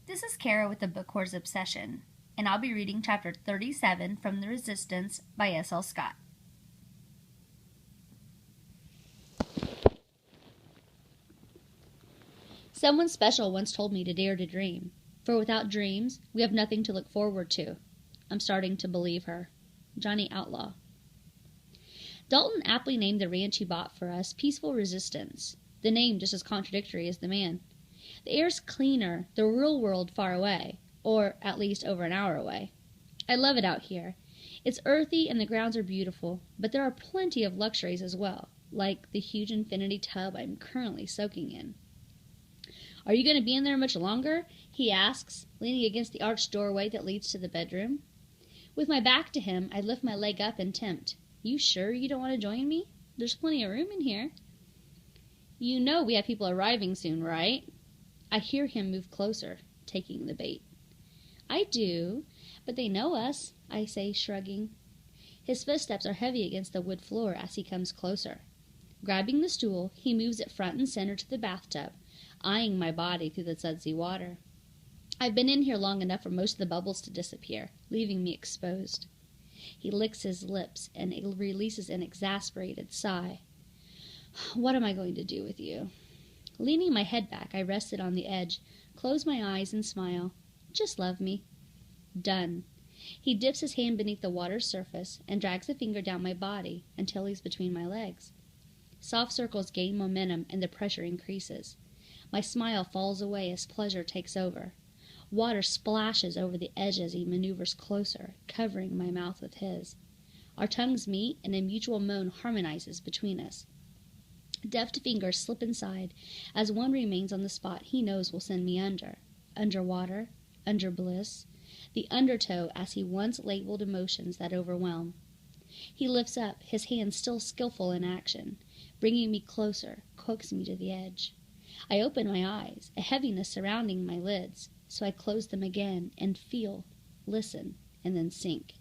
This is Kara with the Book Horror's Obsession, and I'll be reading chapter 37 from The Resistance by S.L. Scott. Someone special once told me to dare to dream, for without dreams, we have nothing to look forward to. I'm starting to believe her. Johnny Outlaw. Dalton aptly named the ranch he bought for us Peaceful Resistance, the name just as contradictory as the man. The air's cleaner, the real world far away, or at least over an hour away. I love it out here. It's earthy and the grounds are beautiful, but there are plenty of luxuries as well, like the huge infinity tub I'm currently soaking in. "Are you going to be in there much longer?" he asks, leaning against the arched doorway that leads to the bedroom. With my back to him, I lift my leg up and tempt. "You sure you don't want to join me? There's plenty of room in here." "You know we have people arriving soon, right?" I hear him move closer, taking the bait. "I do, but they know us," I say, shrugging. His footsteps are heavy against the wood floor as he comes closer. Grabbing the stool, he moves it front and center to the bathtub, eyeing my body through the sudsy water. I've been in here long enough for most of the bubbles to disappear, leaving me exposed. He licks his lips and releases an exasperated sigh. "What am I going to do with you?" Leaning my head back, I rest it on the edge, close my eyes and smile. "Just love me." Done. He dips his hand beneath the water's surface and drags a finger down my body until he's between my legs. Soft circles gain momentum and the pressure increases. My smile falls away as pleasure takes over. Water splashes over the edge as he maneuvers closer, covering my mouth with his. Our tongues meet and a mutual moan harmonizes between us. Deft fingers slip inside as one remains on the spot he knows will send me under. Underwater, under bliss, the undertow as he once labeled emotions that overwhelm. He lifts up, his hands still skillful in action, bringing me closer, coaxing me to the edge. I open my eyes, a heaviness surrounding my lids, so I close them again and feel, listen, and then sink.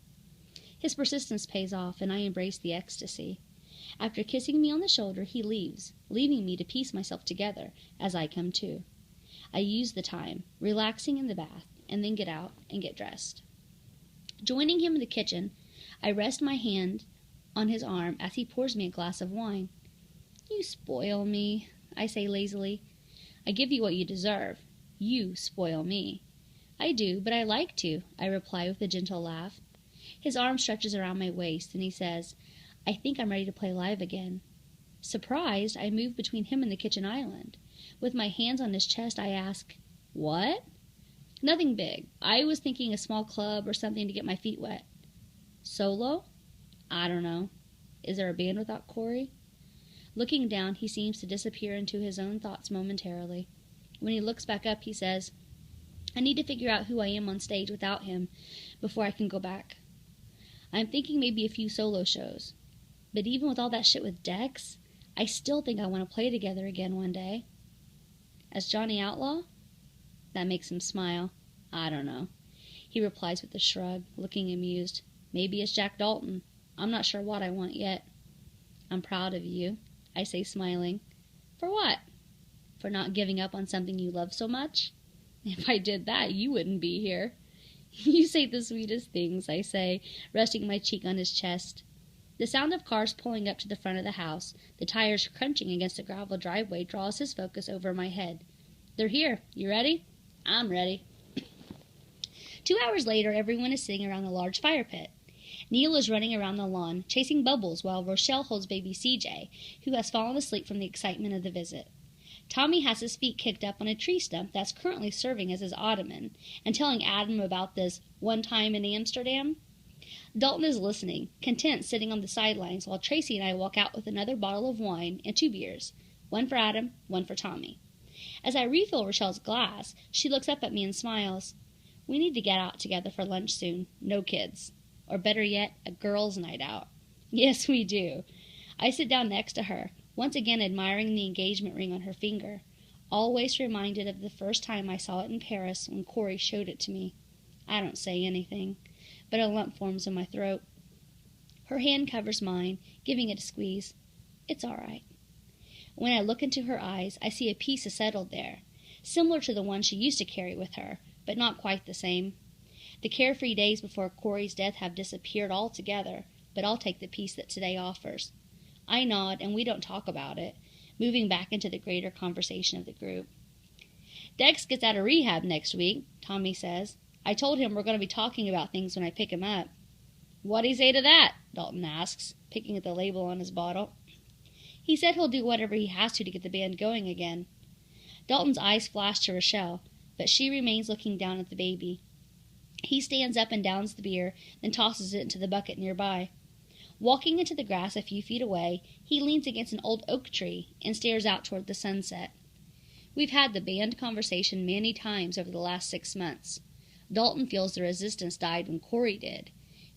His persistence pays off, and I embrace the ecstasy. After kissing me on the shoulder, he leaves, leaving me to piece myself together as I come to. I use the time, relaxing in the bath, and then get out and get dressed. Joining him in the kitchen, I rest my hand on his arm as he pours me a glass of wine. "You spoil me," I say lazily. "I give you what you deserve. You spoil me." "I do, but I like to," I reply with a gentle laugh. His arm stretches around my waist, and he says, "I think I'm ready to play live again." Surprised, I move between him and the kitchen island. With my hands on his chest, I ask, "What?" "Nothing big. I was thinking a small club or something to get my feet wet." "Solo?" "I don't know. Is there a band without Corey?" Looking down, he seems to disappear into his own thoughts momentarily. When he looks back up, he says, "I need to figure out who I am on stage without him before I can go back. I'm thinking maybe a few solo shows. But even with all that shit with Dex, I still think I want to play together again one day." "As Johnny Outlaw?" That makes him smile. "I don't know." He replies with a shrug, looking amused. "Maybe it's Jack Dalton. I'm not sure what I want yet." "I'm proud of you," I say, smiling. "For what?" "For not giving up on something you love so much." "If I did that, you wouldn't be here." "You say the sweetest things," I say, resting my cheek on his chest. The sound of cars pulling up to the front of the house, the tires crunching against the gravel driveway, draws his focus over my head. "They're here. You ready?" "I'm ready." 2 hours later, everyone is sitting around the large fire pit. Neil is running around the lawn, chasing bubbles, while Rochelle holds baby CJ, who has fallen asleep from the excitement of the visit. Tommy has his feet kicked up on a tree stump that's currently serving as his ottoman, and telling Adam about this one time in Amsterdam. Dalton is listening, content sitting on the sidelines, while Tracy and I walk out with another bottle of wine and 2 beers, one for Adam, one for Tommy. As I refill Rochelle's glass, she looks up at me and smiles. "We need to get out together for lunch soon. No kids. Or better yet, a girls' night out." "Yes, we do." I sit down next to her, once again admiring the engagement ring on her finger, always reminded of the first time I saw it in Paris when Corey showed it to me. I don't say anything, but a lump forms in my throat. Her hand covers mine, giving it a squeeze. "It's all right." When I look into her eyes, I see a peace has settled there, similar to the one she used to carry with her, but not quite the same. The carefree days before Corey's death have disappeared altogether, but I'll take the peace that today offers. I nod, and we don't talk about it, moving back into the greater conversation of the group. Dex gets out of rehab next week, Tommy says. I told him we're going to be talking about things when I pick him up. What'd he say to that? Dalton asks, picking at the label on his bottle. He said he'll do whatever he has to get the band going again. Dalton's eyes flash to Rochelle, but she remains looking down at the baby. He stands up and downs the beer, then tosses it into the bucket nearby. Walking into the grass a few feet away, he leans against an old oak tree and stares out toward the sunset. We've had the band conversation many times over the last 6 months. Dalton feels the resistance died when Corey did,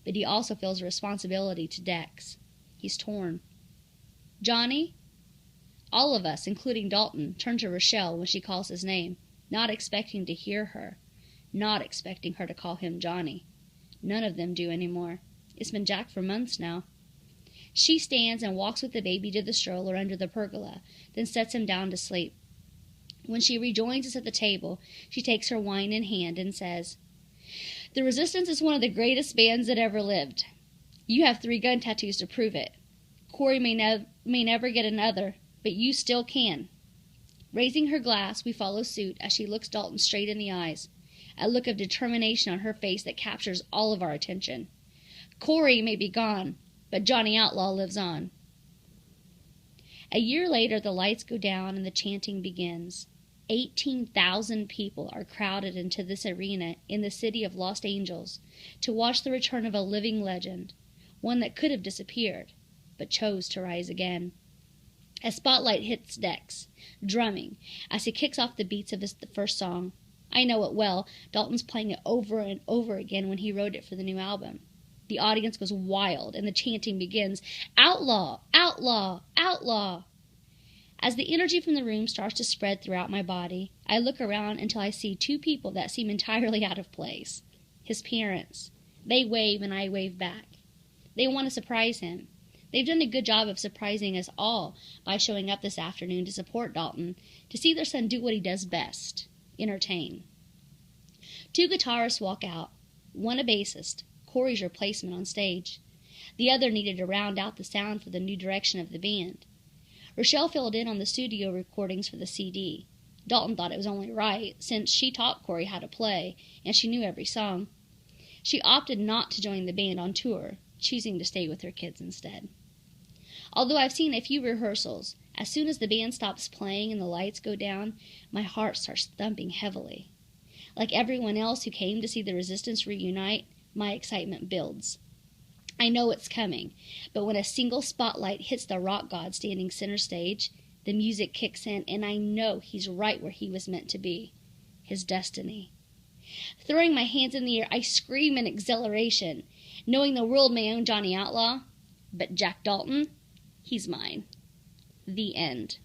but he also feels a responsibility to Dex. He's torn. Johnny? All of us, including Dalton, turn to Rochelle when she calls his name, not expecting to hear her, not expecting her to call him Johnny. None of them do anymore. It's been Jack for months now. She stands and walks with the baby to the stroller under the pergola, then sets him down to sleep. When she rejoins us at the table, she takes her wine in hand and says, The Resistance is one of the greatest bands that ever lived. You have 3 gun tattoos to prove it. Corey may never get another, but you still can. Raising her glass, we follow suit as she looks Dalton straight in the eyes, a look of determination on her face that captures all of our attention. Corey may be gone, but Johnny Outlaw lives on. A year later, the lights go down and the chanting begins. 18,000 people are crowded into this arena in the city of Los Angeles to watch the return of a living legend, one that could have disappeared, but chose to rise again. A spotlight hits Dex, drumming, as he kicks off the beats of the first song. I know it well. Dalton's playing it over and over again when he wrote it for the new album. The audience goes wild, and the chanting begins, Outlaw! Outlaw! Outlaw! As the energy from the room starts to spread throughout my body, I look around until I see 2 people that seem entirely out of place. His parents. They wave, and I wave back. They want to surprise him. They've done a good job of surprising us all by showing up this afternoon to support Dalton, to see their son do what he does best, entertain. 2 guitarists walk out, one a bassist, Corey's replacement on stage. The other needed to round out the sound for the new direction of the band. Rochelle filled in on the studio recordings for the CD. Dalton thought it was only right, since she taught Corey how to play, and she knew every song. She opted not to join the band on tour, choosing to stay with her kids instead. Although I've seen a few rehearsals, as soon as the band stops playing and the lights go down, my heart starts thumping heavily. Like everyone else who came to see the Resistance reunite, my excitement builds. I know it's coming, but when a single spotlight hits the rock god standing center stage, the music kicks in, and I know he's right where he was meant to be, his destiny. Throwing my hands in the air, I scream in exhilaration, knowing the world may own Johnny Outlaw, but Jack Dalton, he's mine. The end.